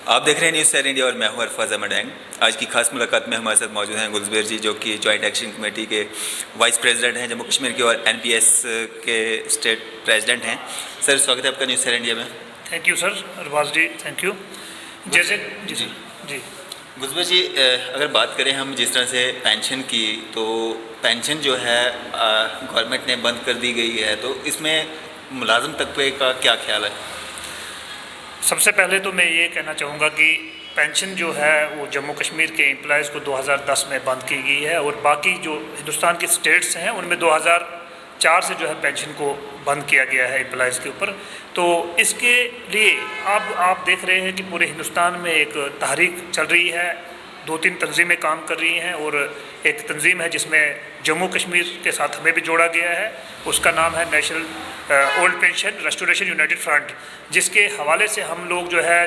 आप देख रहे हैं न्यूज़ सैर इंडिया और मैं हूं अरफाज अहमद एंग। आज की खास मुलाकात में हमारे साथ मौजूद हैं गुलजबेर जी, जो कि जॉइंट एक्शन कमेटी के वाइस प्रेसिडेंट हैं जम्मू कश्मीर के, और एनपीएस के स्टेट प्रेसिडेंट हैं। सर, स्वागत है आपका न्यूज़ सैर इंडिया में। Thank you sir Arfaz ji, thank you. जैसे जी सर जी गुलजबेर जी, अगर बात करें हम जिस तरह से पेंशन की, तो पेंशन जो है गवर्नमेंट ने बंद कर दी गई है, तो इसमें मुलाजम तबके का क्या ख्याल है? सबसे पहले तो मैं ये कहना चाहूँगा कि पेंशन जो है वो जम्मू कश्मीर के एम्प्लॉयज़ को 2010 में बंद की गई है, और बाकी जो हिंदुस्तान के स्टेट्स हैं उनमें 2004 से जो है पेंशन को बंद किया गया है एम्प्लॉयज़ के ऊपर। तो इसके लिए अब आप देख रहे हैं कि पूरे हिंदुस्तान में एक तहरीक चल रही है, 2-3 तंजीमें काम कर रही हैं, और एक तंजीम है जिसमें जम्मू कश्मीर के साथ हमें भी जोड़ा गया है। उसका नाम है national old pension restoration United front, जिसके हवाले से हम लोग जो है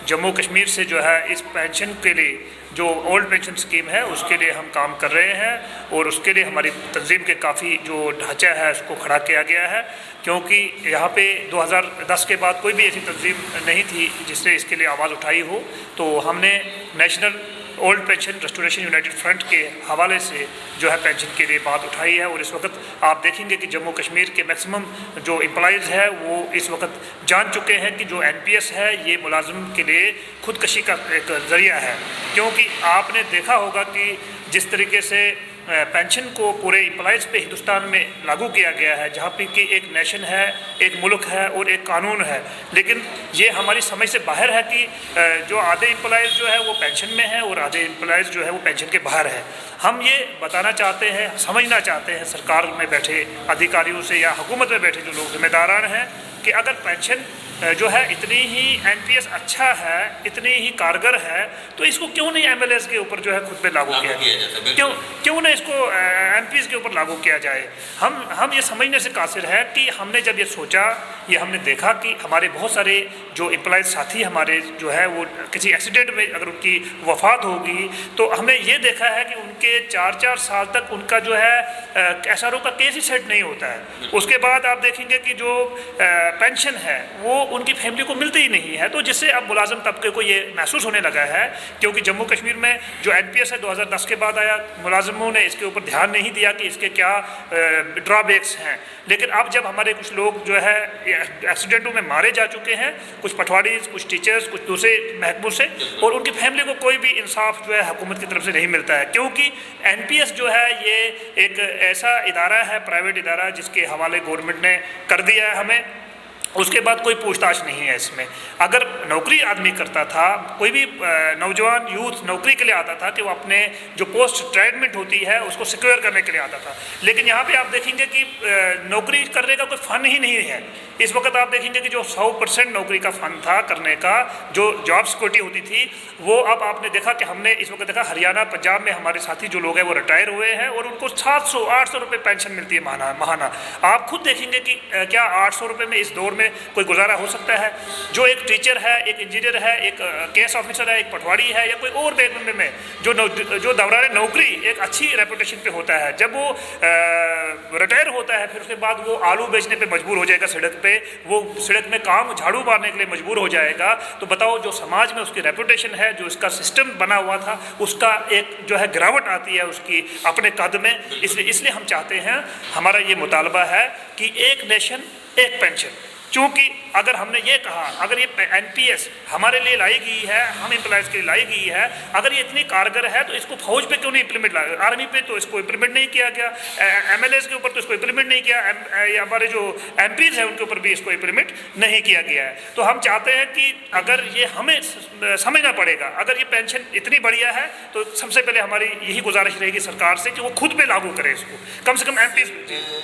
जम्मू कश्मीर से जो है इस पेंशन के लिए, जो ओल्ड पेंशन स्कीम है उसके लिए हम काम कर रहे हैं, और उसके लिए हमारी तंजीम के काफ़ी जो ढांचा है उसको खड़ा किया गया है, क्योंकि यहाँ पे 2010 के बाद कोई भी ऐसी तंजीम नहीं थी जिसने इसके लिए आवाज़ उठाई हो। तो हमने national old pension restoration United front के हवाले से जो है पेंशन के लिए बात उठाई है, और इस वक्त आप देखेंगे कि जम्मू कश्मीर के मैक्सिमम जो एम्प्लॉयज़ है वो इस वक्त जान चुके हैं कि जो एनपीएस है ये मुलाजिम के लिए खुदकशी का एक ज़रिया है। क्योंकि आपने देखा होगा कि जिस तरीके से पेंशन को पूरे एम्प्लॉयज़ पे हिंदुस्तान में लागू किया गया है, जहाँ पे कि एक नेशन है, एक मुल्क है और एक कानून है, लेकिन ये हमारी समझ से बाहर है कि जो आधे एम्प्लॉयज़ जो है वो पेंशन में है और आधे एम्प्लॉयज़ जो है वो पेंशन के बाहर है। हम ये बताना चाहते हैं, समझना चाहते हैं सरकार में बैठे अधिकारियों से या हुकूमत में बैठे जो लोग जिम्मेदारान हैं, कि अगर पेंशन जो है इतनी ही एनपीएस अच्छा है, इतनी ही कारगर है, तो इसको क्यों नहीं एमएलएस के ऊपर जो है खुद पे लागू किया जाए? क्यों ना इसको एमपीएस के ऊपर लागू किया जाए? हम ये समझने से कासिर है कि हमने जब ये सोचा, ये हमने देखा कि हमारे बहुत सारे जो एम्प्लॉयज़ साथी हमारे जो है वो किसी एक्सीडेंट में अगर उनकी वफात होगी, तो हमने ये देखा है कि उनके 4-4 साल तक उनका जो है एसआरओ का केस ही सेट नहीं होता है। उसके बाद आप देखेंगे कि जो पेंशन है वो उनकी फैमिली को मिलती ही नहीं है, तो जिससे अब मुलाजम तबके को ये महसूस होने लगा है। क्योंकि जम्मू कश्मीर में जो एनपीएस है 2010 के बाद आया, मुलाजमों ने इसके ऊपर ध्यान नहीं दिया कि इसके क्या ड्रॉबैक्स हैं। लेकिन अब जब हमारे कुछ लोग जो है एक्सीडेंटों में मारे जा चुके हैं, कुछ पटवारी, कुछ टीचर्स, कुछ दूसरे महकमों से, और उनकी फैमिली को कोई भी इंसाफ जो है हुकूमत की तरफ से नहीं मिलता है, क्योंकि एनपीएस जो है ये एक ऐसा इदारा है, प्राइवेट इदारा, जिसके हवाले गवर्नमेंट ने कर दिया है हमें। उसके बाद कोई पूछताछ नहीं है इसमें। अगर नौकरी आदमी करता था, कोई भी नौजवान यूथ नौकरी के लिए आता था कि वो अपने जो पोस्ट रिटायरमेंट होती है उसको सिक्योर करने के लिए आता था, लेकिन यहाँ पे आप देखेंगे कि नौकरी करने का कोई फ़न ही नहीं है। इस वक्त आप देखेंगे कि जो 100% नौकरी का फ़न था करने का, जो जॉब सिक्योरिटी होती थी, वो अब आपने देखा कि हमने इस वक्त देखा हरियाणा, पंजाब में हमारे साथी जो लोग हैं वो रिटायर हुए हैं और उनको 700-800 रुपये पेंशन मिलती है महाना। आप खुद देखेंगे कि क्या 800 रुपये में इस दौर में कोई गुजारा हो सकता है? जो एक टीचर है, एक इंजीनियर है, एक केस ऑफिसर है, एक पटवारी है, या कोई और महकमे में जो दौरान नौकरी एक अच्छी रेपुटेशन पे होता है, जब वो रिटायर होता है फिर उसके बाद वो आलू बेचने पे मजबूर हो जाएगा सड़क पे, वो सड़क में काम झाड़ू मारने के लिए मजबूर हो जाएगा, तो बताओ जो समाज में उसकी रेपुटेशन है, जो इसका सिस्टम बना हुआ था, उसका एक जो है गिरावट आती है उसकी अपने कद में। इसलिए हम चाहते हैं, हमारा ये मुतालबा है कि एक नेशन एक पेंशन। चूँकि अगर हमने ये कहा, अगर ये एनपीएस हमारे लिए लाई गई है, हम एम्प्लॉयज़ के लिए लाई गई है, अगर ये इतनी कारगर है तो इसको फौज पे क्यों नहीं इम्प्लीमेंट लाया? आर्मी पे तो इसको इम्प्लीमेंट नहीं किया गया, एमएलएस के ऊपर तो इसको इम्प्लीमेंट नहीं किया, हमारे जो एमपीज़ हैं उनके ऊपर भी इसको इम्प्लीमेंट नहीं किया गया है। तो हम चाहते हैं कि अगर ये हमें समझना पड़ेगा, अगर ये पेंशन इतनी बढ़िया है तो सबसे पहले हमारी यही गुजारिश रहेगी सरकार से कि वो खुद पे लागू करे इसको, कम से कम एमपीज़।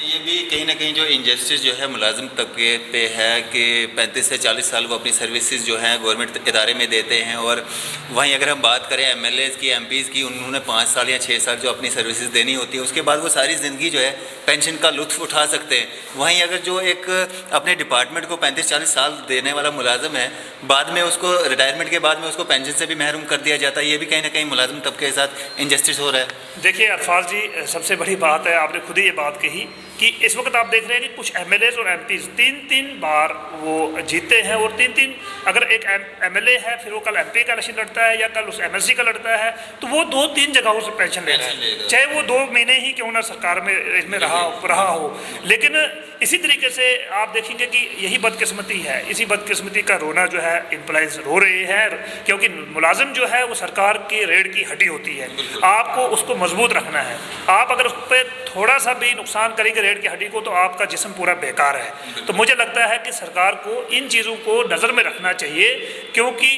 ये भी कहीं ना कहीं जो इंजस्टिस जो है मुलाजिम तबके पे है कि 35 से 40 साल वो अपनी सर्विसेज जो हैं गवर्नमेंट इदारे में देते हैं, और वहीं अगर हम बात करें एमएलएज़ की, एमपीज़ की, उन्होंने 5 साल या 6 साल जो अपनी सर्विसेज देनी होती है, उसके बाद वो सारी ज़िंदगी जो है पेंशन का लुत्फ़ उठा सकते हैं। वहीं अगर जो एक अपने डिपार्टमेंट को 35-40 साल देने वाला मुलाजिम है, बाद में उसको रिटायरमेंट के बाद में उसको पेंशन से भी महरूम कर दिया जाता है, ये भी कहीं ना कहीं मुलाजिम तबके के साथ इनजस्टिस हो रहा है। देखिए अरफाज जी, सबसे बड़ी बात है, आपने खुद ही ये बात कही कि इस वक्त आप देख रहे हैं कि कुछ एमएलएज़ और एमपीज़ 3-3 बार वो जीतते हैं और 3-3 अगर एक MLA है फिर वो कल MP का इलेक्शन लड़ता है या कल उस MLC का लड़ता है तो वो 2-3 जगहों से पेंशन ले रहा है, चाहे वो 2 महीने ही क्यों ना सरकार में इसमें रहा हो। लेकिन इसी तरीके से आप देखेंगे कि यही बदकिस्मती है, इसी बदकिस्मती का रोना जो है एम्प्लॉइज रो रहे हैं, क्योंकि मुलाजिम जो है वो सरकार की रीढ़ की हड्डी होती है, आपको उसको मजबूत रखना है। आप अगर उस पर थोड़ा सा भी नुकसान करेंगे रीढ़ की हड्डी को तो आपका जिस्म पूरा बेकार है। तो मुझे लगता है कि सरकार को इन चीज़ों को नज़र में रखना चाहिए, क्योंकि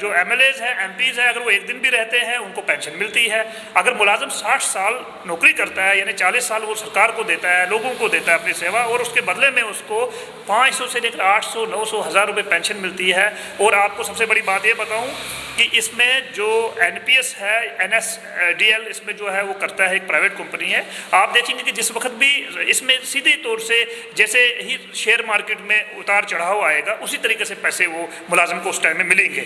जो MLAs हैं MPs हैं अगर वो एक दिन भी रहते हैं उनको पेंशन मिलती है। अगर मुलाजिम 60 साल नौकरी करता है यानी 40 साल वो सरकार को देता है, लोगों को देता है अपनी सेवा, और उसके बदले में उसको 500 से लेकर 800, 900, 1000 रुपये पेंशन मिलती है। और आपको सबसे बड़ी बात ये बताऊं कि इसमें जो NPS है NSDL इसमें जो है वो करता है, एक प्राइवेट कंपनी है। आप देखेंगे कि जिस वक्त भी इसमें सीधे तौर से जैसे ही शेयर मार्केट में उतार चढ़ाव आएगा उसी तरीके से पैसे वो मुलाजिम को उस टाइम में मिलेंगे।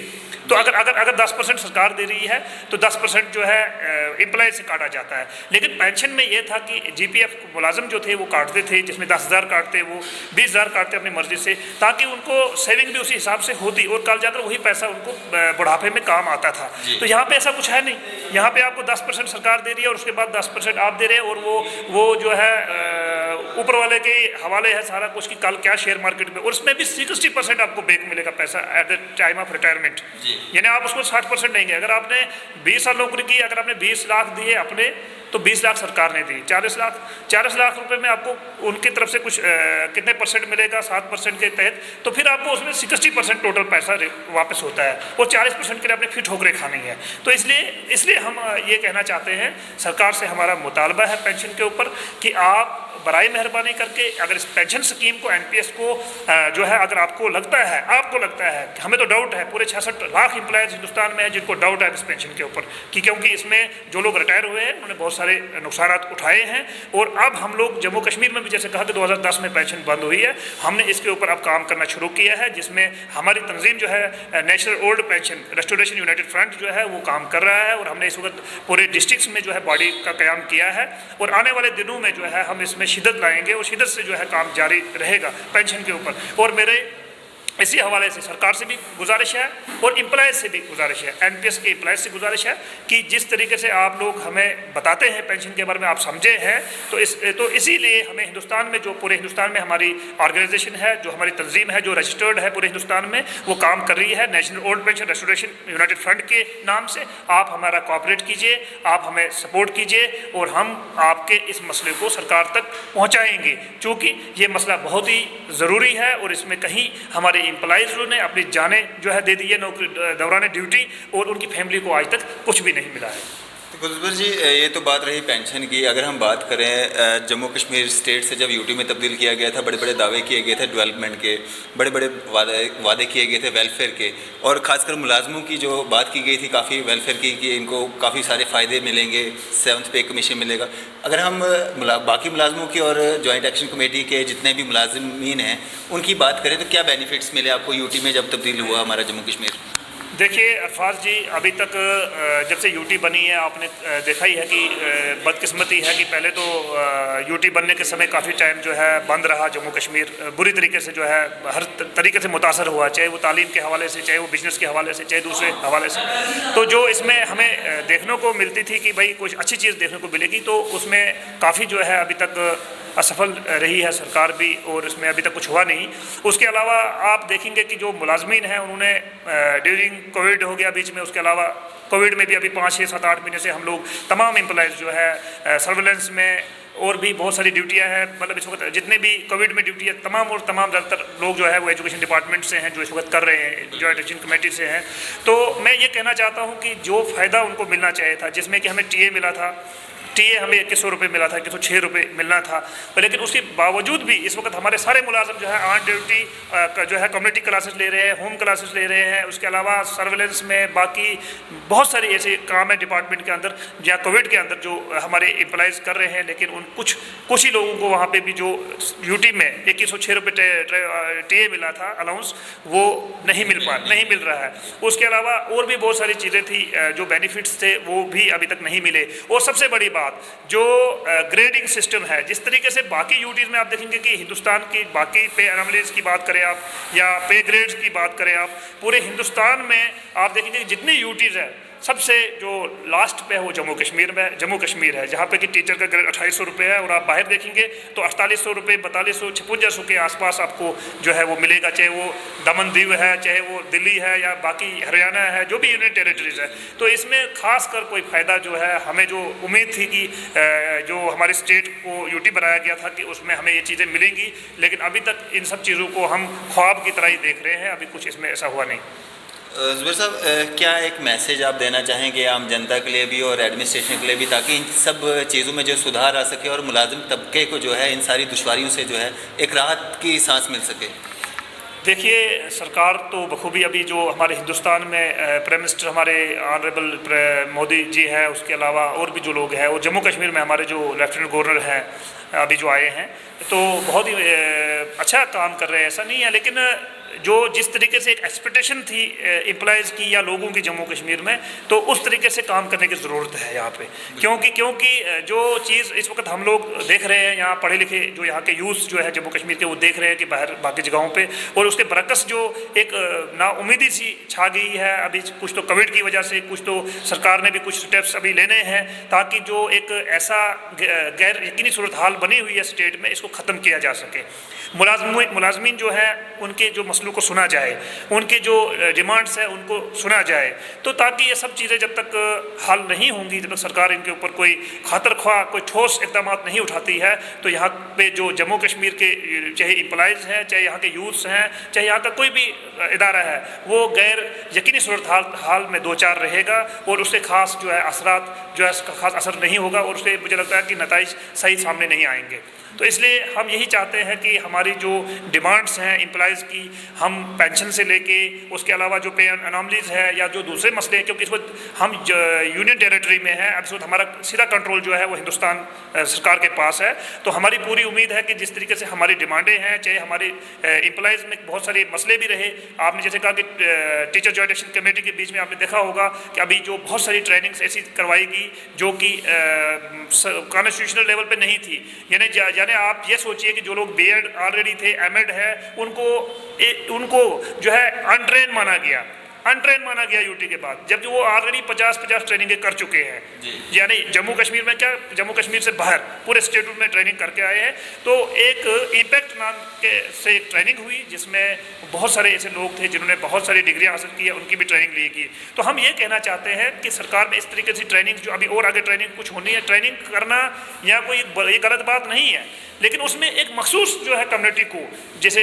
तो अगर 10% सरकार दे रही है तो 10% जो है एम्प्लॉय से काटा जाता है। लेकिन पेंशन में ये था कि GPF मुलाजिम जो थे वो काटते थे, जिसमें 10,000 काटते, वो 20,000 काटते अपनी मर्जी से, ताकि उनको सेविंग भी उसी हिसाब से होती और कल जाकर वही पैसा उनको बुढ़ापे में काम आता था। तो यहाँ पे ऐसा कुछ है नहीं, यहाँ पे आपको 10% सरकार दे रही है और उसके बाद 10% आप दे रहे हैं, और वो जो है ऊपर वाले के हवाले है सारा कुछ कि कल क्या शेयर मार्केट में, और उसमें भी 60% आपको बैक मिलेगा पैसा at the time of retirement, यानी आप उसको 60% देंगे। अगर आपने 20 साल नौकरी की, अगर आपने 20 लाख दिए अपने तो 20 लाख सरकार ने दी, 40 लाख रुपए में आपको उनकी तरफ से कुछ कितने परसेंट मिलेगा 7% के तहत, तो फिर आपको उसमें 60% टोटल पैसा वापस होता है और 40% के लिए आपने फिर ठोकरें खानी है। तो इसलिए हम ये कहना चाहते हैं, सरकार से हमारा मुतालबा है पेंशन के ऊपर कि आप बराए मेहरबानी करके अगर इस पेंशन स्कीम को NPS को जो है अगर आपको लगता है, हमें तो डाउट है, पूरे 66 लाख एम्प्लॉयज़ हिंदुस्तान में है जिनको डाउट है इस पेंशन के ऊपर कि क्योंकि इसमें जो लोग रिटायर हुए हैं उन्होंने बहुत सारे नुकसान उठाए हैं। और अब हम लोग जम्मू कश्मीर में भी जैसे कहा कि 2010 में पेंशन बंद हुई है, हमने इसके ऊपर अब काम करना शुरू किया है, जिसमें हमारी तंजीम जो है national old pension restoration United front जो है वो काम कर रहा है, और हमने इस वक्त पूरे डिस्ट्रिक्ट्स में जो है बॉडी का क़याम किया है, और आने वाले दिनों में जो है हम इसमें शिद्दत लाएंगे और शिद्दत से जो है काम जारी रहेगा पेंशन के ऊपर। और मेरे इसी हवाले से सरकार से भी गुजारिश है और एम्प्लॉयज़ से भी गुजारिश है, NPS के एम्प्लॉयज़ से गुजारिश है कि जिस तरीके से आप लोग हमें बताते हैं पेंशन के बारे में आप समझे हैं, तो इसीलिए हमें हिंदुस्तान में जो पूरे हिंदुस्तान में हमारी ऑर्गेनाइजेशन है, जो हमारी तंजीम है, जो रजिस्टर्ड है पूरे हिंदुस्तान में, वो काम कर रही है national old pension restoration United front के नाम से। आप हमारा कोऑपरेट कीजिए, आप हमें सपोर्ट कीजिए और हम आपके इस मसले को सरकार तक पहुँचाएँगे, चूँकि ये मसला बहुत ही ज़रूरी है और इसमें कहीं हमारे एम्प्लॉइज़ ने अपनी जानें जो है दे दी है नौकरी दौरान ड्यूटी, और उनकी फैमिली को आज तक कुछ भी नहीं मिला है। तो गुलज़बर जी, ये तो बात रही पेंशन की। अगर हम बात करें जम्मू कश्मीर स्टेट से जब UT में तब्दील किया गया था, बड़े बड़े दावे किए गए थे डेवलपमेंट के, बड़े बड़े वादे किए गए थे वेलफेयर के, और ख़ासकर मुलाजमों की जो बात की गई थी काफ़ी वेलफेयर की कि इनको काफ़ी सारे फ़ायदे मिलेंगे, 7th पे कमीशन मिलेगा। अगर हम बाकी मुलाजमों की और जॉइंट एक्शन कमेटी के जितने भी मुलाजमीन हैं उनकी बात करें तो क्या बेनिफिट्स मिले आपको UT में जब तब्दील हुआ हमारा जम्मू कश्मीर? देखिए अरफाज जी, अभी तक जब से UT बनी है आपने देखा ही है कि बदकिस्मती है कि पहले तो UT बनने के समय काफ़ी टाइम जो है बंद रहा जम्मू कश्मीर, बुरी तरीके से जो है हर तरीके से मुतासर हुआ, चाहे वो तालीम के हवाले से, चाहे वो बिजनेस के हवाले से, चाहे दूसरे हवाले से। तो जो इसमें हमें देखने को मिलती थी कि भाई कुछ अच्छी चीज़ देखने को मिलेगी, तो उसमें काफ़ी जो है अभी तक असफल रही है सरकार भी, और इसमें अभी तक कुछ हुआ नहीं। उसके अलावा आप देखेंगे कि जो मुलाजमीन हैं उन्होंने ड्यूरिंग कोविड हो गया बीच में, उसके अलावा कोविड में भी अभी 5, 6, 7, 8 महीने से हम लोग तमाम एम्प्लॉयज़ जो है सर्वेलेंस में और भी बहुत सारी ड्यूटियां हैं, मतलब इस वक्त जितने भी कोविड में ड्यूटी है तमाम ज़्यादातर लोग जो है वो एजुकेशन डिपार्टमेंट से हैं जो इस वक्त कर रहे हैं, जॉइंट एक्शन कमेटी से हैं। तो मैं ये कहना चाहता हूँ कि जो फ़ायदा उनको मिलना चाहिए था, जिसमें कि हमें TA मिला था, TA हमें 2100 रुपये मिला था, 2106 रुपये मिलना था, लेकिन उसके बावजूद भी इस वक्त हमारे सारे मुलाजम जो है ऑन ड्यूटी जो है कम्युनिटी क्लासेस ले रहे हैं, होम क्लासेस ले रहे हैं, उसके अलावा सर्वेलेंस में बाकी बहुत सारे ऐसे काम है डिपार्टमेंट के अंदर या कोविड के अंदर जो हमारे एम्प्लॉयज़ कर रहे हैं, लेकिन उन कुछ ही लोगों को वहाँ पे भी जो UT में 2106 रुपये TA मिला था अलाउंस, वो नहीं मिल रहा है। उसके अलावा और भी बहुत सारी चीज़ें थी जो बेनिफिट्स थे वो भी अभी तक नहीं मिले। और सबसे बड़ी बात बाद जो ग्रेडिंग सिस्टम है, जिस तरीके से बाकी यूटीज़ में आप देखेंगे कि हिंदुस्तान की बाकी पे एनोमलीज की बात करें आप या पे ग्रेड्स की बात करें आप, पूरे हिंदुस्तान में आप देखेंगे कि जितनी यूटीज़ है सबसे जो लास्ट पे है वो जम्मू कश्मीर है, जहाँ पे कि टीचर का ग्रेड 2800 रुपये है और आप बाहर देखेंगे तो 4800 रुपये, 4200, 5600 के आसपास आपको जो है वो मिलेगा, चाहे वो दमन दीव है, चाहे वो दिल्ली है या बाकी हरियाणा है, जो भी यूनियन टेरिटरीज है। तो इसमें खास कर कोई फ़ायदा जो है, हमें जो उम्मीद थी कि जो हमारे स्टेट को यूटी बनाया गया था कि उसमें हमें ये चीज़ें मिलेंगी, लेकिन अभी तक इन सब चीज़ों को हम ख्वाब की तरह ही देख रहे हैं, अभी कुछ इसमें ऐसा हुआ नहीं। ज़ुबैर साहब, क्या एक मैसेज आप देना चाहेंगे आम जनता के लिए भी और एडमिनिस्ट्रेशन के लिए भी, ताकि इन सब चीज़ों में जो सुधार आ सके और मुलाजिम तबके को जो है इन सारी दुश्वारियों से जो है एक राहत की सांस मिल सके? देखिए, सरकार तो बखूबी अभी जो हमारे हिंदुस्तान में प्राइम मिनिस्टर हमारे ऑनरेबल मोदी जी है, उसके अलावा और भी जो लोग हैं, और जम्मू कश्मीर में हमारे जो लेफ्टिनेंट गवर्नर हैं अभी जो आए हैं, तो बहुत ही अच्छा काम कर रहे हैं, ऐसा नहीं है। लेकिन जो जिस तरीके से एक एक्सपेक्टेशन थी एम्प्लॉयज़ की या लोगों की जम्मू कश्मीर में, तो उस तरीके से काम करने की ज़रूरत है यहाँ पे, क्योंकि जो चीज़ इस वक्त हम लोग देख रहे हैं, यहाँ पढ़े लिखे जो यहाँ के यूथ जो है जम्मू कश्मीर के, वो देख रहे हैं कि बाहर बाकी जगहों पे, और उसके बरकस जो एक नाउमीदी सी छा गई है अभी, कुछ तो कोविड की वजह से, कुछ तो सरकार ने भी कुछ स्टेप्स अभी लेने हैं ताकि जो एक ऐसा गैर यकीनी सूरत हाल बनी हुई है स्टेट में, इसको ख़त्म किया जा सके। मुलाजमीन जो है उनके जो मसलों को सुना जाए, उनके जो डिमांड्स है उनको सुना जाए, तो ताकि ये सब चीज़ें जब तक हल नहीं होंगी, जब तक सरकार इनके ऊपर कोई खातर ख्वाह कोई ठोस इक़दाम नहीं उठाती है, तो यहाँ पे जो जम्मू कश्मीर के चाहे एम्प्लॉइज़ हैं, चाहे यहाँ के यूथ्स हैं, चाहे यहाँ का कोई भी इदारा है, वो गैर यकीनी सूरत हाल में दो चार रहेगा और उससे ख़ास जो है असरात जो है उसका ख़ास असर नहीं होगा और उससे मुझे लगता है कि नताइज सही सामने नहीं आएंगे। तो इसलिए हम यही चाहते हैं कि हमारी जो डिमांड्स हैं एम्प्लॉइज़ की, हम पेंशन से लेके उसके अलावा जो पे अनॉमलीज है या जो दूसरे मसले हैं, क्योंकि इस वक्त हम यूनियन टेरिटरी में हैं, अब इस वक्त हमारा सीधा कंट्रोल जो है वो हिंदुस्तान सरकार के पास है। तो हमारी पूरी उम्मीद है कि जिस तरीके से हमारी डिमांडें हैं, चाहे हमारे एम्प्लॉइज़ में बहुत सारे मसले भी रहे, आपने जैसे कहा कि टीचर जॉइंट एक्शन कमेटी के बीच में आपने देखा होगा कि अभी जो बहुत सारी ट्रेनिंग्स ऐसी करवाएगी जो कि कॉन्स्टिट्यूशनल लेवल पर नहीं थी, यानी आप ये सोचिए कि जो लोग बीएड ऑलरेडी थे, एमएड है, उनको जो है अनट्रेन माना गया यूटी के बाद, जबकि वो ऑलरेडी 50 ट्रेनिंगें कर चुके हैं। यानी जम्मू कश्मीर में क्या, जम्मू कश्मीर से बाहर पूरे स्टेट में ट्रेनिंग करके आए हैं। तो एक इम्पैक्ट नाम के से एक ट्रेनिंग हुई जिसमें बहुत सारे ऐसे लोग थे जिन्होंने बहुत सारी डिग्रियां हासिल की है, उनकी भी ट्रेनिंग ली की। तो हम ये कहना चाहते हैं कि सरकार में इस तरीके से ट्रेनिंग जो अभी और आगे ट्रेनिंग कुछ होनी है, ट्रेनिंग करना या कोई ये गलत बात नहीं है, लेकिन उसमें एक मखसूस जो है कम्युनिटी को, जैसे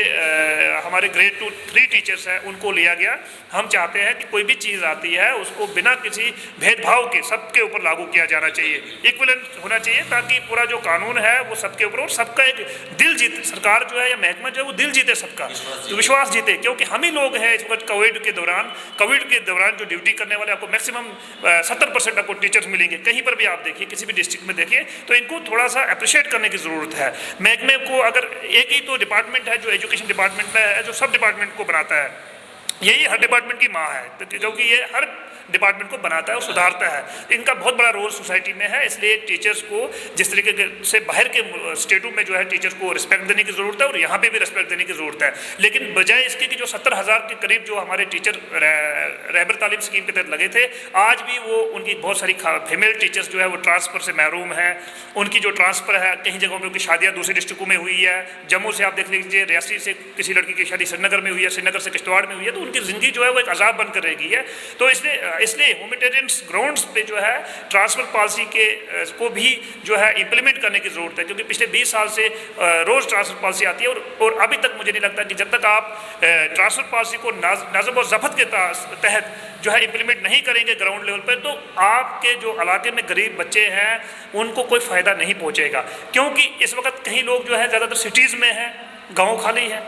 हमारे ग्रेड 2 3 टीचर्स हैं उनको लिया गया। हम चाहते हैं कि कोई भी चीज़ आती है उसको बिना किसी भेदभाव के सबके ऊपर लागू किया जाना चाहिए, इक्विवेलेंट होना चाहिए, ताकि पूरा जो कानून है वो सबके ऊपर, और सबका एक दिल जीते, सरकार जो है या महकमा जो है वो दिल जीते सबका, विश्वास जीते। क्योंकि हम ही लोग हैं इस वक्त कोविड के दौरान जो ड्यूटी करने वाले, आपको मैक्सिमम 70% आपको टीचर्स मिलेंगे, कहीं पर भी आप देखिए, किसी भी डिस्ट्रिक्ट में देखिए, तो इनको थोड़ा सा अप्रिशिएट करने की ज़रूरत है। महकमे को अगर एक ही तो डिपार्टमेंट है जो एजुकेशन डिपार्टमेंट में है, जो सब डिपार्टमेंट को बनाता है, यही हर डिपार्टमेंट की माँ है, क्योंकि ये हर डिपार्टमेंट को बनाता है और सुधारता है। इनका बहुत बड़ा रोल सोसाइटी में है, इसलिए टीचर्स को जिस तरीके से बाहर के स्टेटों में जो है टीचर्स को रिस्पेक्ट देने की ज़रूरत है और यहाँ पे भी रिस्पेक्ट देने की ज़रूरत है। लेकिन बजाय इसके कि जो 70,000 के करीब जो हमारे टीचर रहबर तालीम स्कीम के तहत लगे थे, आज भी वो उनकी बहुत सारी फीमेल टीचर्स जो है वो ट्रांसफ़र से महरूम है। उनकी जो ट्रांसफ़र है, कहीं जगहों पर उनकी शादियाँ दूसरे डिस्ट्रिक्टों में हुई है। जम्मू से आप देख लीजिए, रियासी से किसी लड़की की शादी श्रीनगर में हुई है, श्रीनगर से किश्तवाड़ में हुई है, तो उनकी ज़िंदगी जो है वो एक अजाब बनकर रह गई है। तो इसलिए ह्यूमैनिटेरियन ग्राउंड्स पे जो है ट्रांसफ़र पॉलिसी के को भी जो है इम्प्लीमेंट करने की ज़रूरत है, क्योंकि पिछले 20 साल से रोज़ ट्रांसफ़र पॉलिसी आती है और अभी तक मुझे नहीं लगता कि जब तक आप ट्रांसफ़र पॉलिसी को नज़म और ज़ब्त के तहत जो है इम्प्लीमेंट नहीं करेंगे ग्राउंड लेवल पर, तो आपके जो इलाके में गरीब बच्चे हैं उनको कोई फ़ायदा नहीं पहुँचेगा। क्योंकि इस वक्त कहीं लोग जो है ज़्यादातर सिटीज़ में हैं, गाँव खाली है।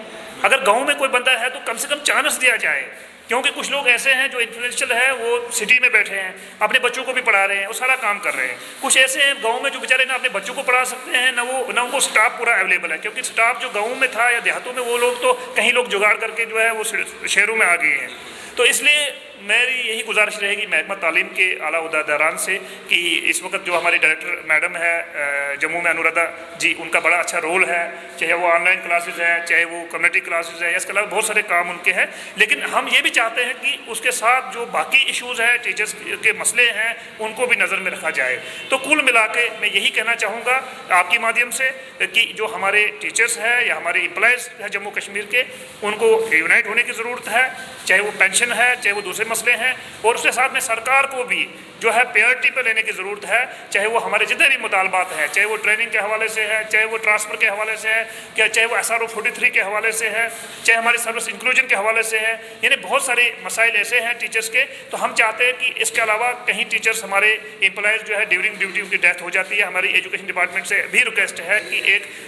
अगर गाँव में कोई बंदा है तो कम से कम चांस दिया जाए, क्योंकि कुछ लोग ऐसे हैं जो इन्फ्लुएंशियल है, वो सिटी में बैठे हैं, अपने बच्चों को भी पढ़ा रहे हैं, वो सारा काम कर रहे हैं। कुछ ऐसे हैं गांव में जो बेचारे ना अपने बच्चों को पढ़ा सकते हैं, ना उनको स्टाफ पूरा अवेलेबल है, क्योंकि स्टाफ जो गाँव में था या देहातों में, वो लोग तो कहीं लोग जुगाड़ करके जो है वो शहरों में आ गए हैं। तो इसलिए मेरी यही गुजारिश रहेगी महकमा तालीम के आला उहदेदारान से कि इस वक्त जो हमारी डायरेक्टर मैडम है जम्मू में अनुराधा जी, उनका बड़ा अच्छा रोल है, चाहे वो ऑनलाइन क्लासेस है, चाहे वो कम्युनिटी क्लासेस है, इसके अलावा बहुत सारे काम उनके हैं। लेकिन हम ये भी चाहते हैं कि उसके साथ जो बाकी इश्यूज़ हैं, टीचर्स के मसले हैं, उनको भी नज़र में रखा जाए। तो कुल मिला के मैं यही कहना चाहूँगा आपके माध्यम से कि जो हमारे टीचर्स हैं या हमारे एम्प्लॉयज़ हैं जम्मू कश्मीर के, उनको यूनाइट होने की ज़रूरत है, चाहे वो पेंशन है, चाहे वो दूसरे मसले हैं। और उसके साथ में सरकार को भी जो है प्रायोरिटी पे लेने की ज़रूरत है, चाहे वो हमारे जितने भी मुतालबात हैं, चाहे वो ट्रेनिंग के हवाले से है, चाहे वो ट्रांसफ़र के हवाले से है, चाहे वो SRO 43 के हवाले से है, चाहे हमारी सर्विस इंक्लूजन के हवाले से है। यानी बहुत सारे मसाइल ऐसे हैं टीचर्स के। तो हम चाहते हैं कि इसके अलावा कहीं टीचर्स हमारे एम्प्लॉयज़ जो है ड्यूरिंग ड्यूटी उनकी डेथ हो जाती है, हमारी एजुकेशन डिपार्टमेंट से भी रिक्वेस्ट है कि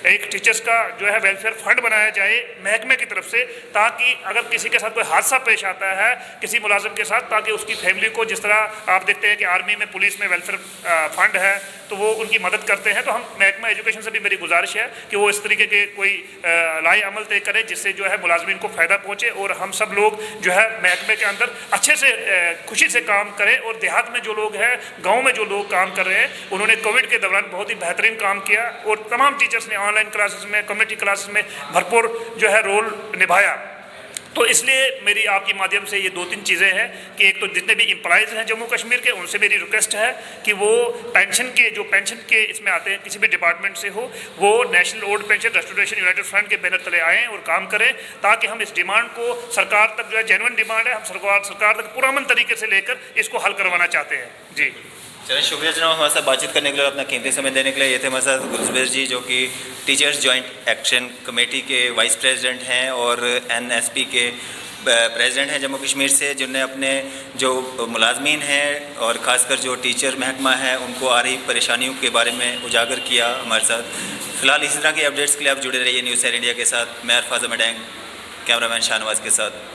एक टीचर्स का जो है वेलफेयर फंड बनाया जाए महकमे की तरफ से, ताकि अगर किसी के साथ कोई हादसा पेश आता है किसी मुलाजिम के साथ, ताकि उसकी फैमिली को, जिस तरह आप देखते हैं कि आर्मी में, पुलिस में वेलफेयर फंड है तो वो उनकी मदद करते हैं। तो हम महकमा एजुकेशन से भी मेरी गुजारिश है कि वो इस तरीके के कोई लाए अमल तय करे जिससे जो है मुलाजमीन को फ़ायदा पहुँचे और हम सब लोग जो है महकमे के अंदर अच्छे से खुशी से काम करें। और देहात में जो लोग हैं, गाँव में जो लोग काम कर रहे हैं, उन्होंने कोविड के दौरान बहुत ही बेहतरीन काम किया और तमाम टीचर्स ने ऑनलाइन क्लासेस में, कम्युनिटी क्लासेस में भरपूर जो है रोल निभाया। तो इसलिए मेरी आपके माध्यम से ये 2-3 चीज़ें हैं कि एक तो जितने भी एम्प्लॉयज़ हैं जम्मू कश्मीर के, उनसे मेरी रिक्वेस्ट है कि वो पेंशन के इसमें आते हैं किसी भी डिपार्टमेंट से हो, वो national old pension restoration United front के बैनर तले आएँ और काम करें, ताकि हम इस डिमांड को सरकार तक, जो है जेन्युइन डिमांड है, हम सरकार तक पुरअमन तरीके से लेकर इसको हल करवाना चाहते हैं। जी चलिए, शुक्रिया जनाब हमारे साथ बातचीत करने के लिए, अपना कीमती समय देने के लिए। ये थे हमारे साथ गुलजुबैर जी, जो कि टीचर्स जॉइंट एक्शन कमेटी के वाइस प्रेसिडेंट हैं और NSP के प्रेसिडेंट हैं जम्मू कश्मीर से, जिनने अपने जो मुलाजमीन हैं और ख़ासकर जो टीचर महकमा है उनको आ रही परेशानियों के बारे में उजागर किया हमारे साथ। फ़िलहाल इसी तरह की अपडेट्स के लिए आप जुड़े रहिए न्यूज़ 7 इंडिया के साथ। मैं अरफाज़ मडैंग, कैमरामैन शाहनवाज के साथ।